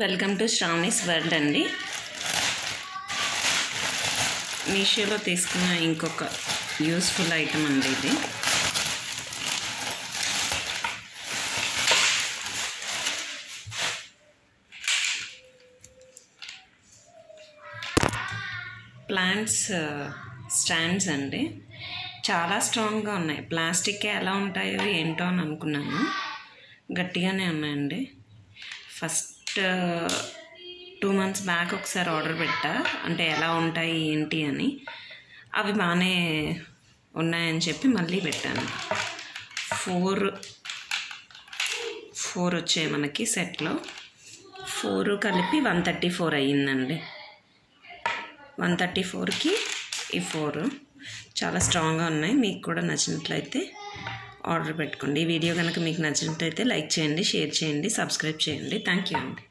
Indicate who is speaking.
Speaker 1: Welcome to Sravani's world అండి. మీషోలో తీసుకున్న ఇంకొక యూస్ఫుల్ ఐటమ్ అండి ఇది. ప్లాంట్స్ స్టాండ్స్ అండి. చాలా స్ట్రాంగ్గా ఉన్నాయి. ప్లాస్టిక్ ఎలా ఉంటాయో ఏంటో అని అనుకున్నాను, గట్టిగానే ఉన్నాయండి. ఫస్ట్ 2 months బ్యాక్ ఒకసారి ఆర్డర్ పెట్టా, అంటే ఎలా ఉంటాయి ఏంటి అని. అవి బాగానే ఉన్నాయని చెప్పి మళ్ళీ పెట్టాను. 4 వచ్చాయి మనకి సెట్లో. 4 కలిపి 134 అయ్యిందండి. 134కి ఈ 4 చాలా స్ట్రాంగ్గా ఉన్నాయి. మీకు కూడా నచ్చినట్లయితే ఆర్డర్ పెట్టుకోండి. ఈ వీడియో కనుక మీకు నచ్చినట్లయితే లైక్ చేయండి, షేర్ చేయండి, సబ్స్క్రైబ్ చేయండి. థ్యాంక్ యూ అండి.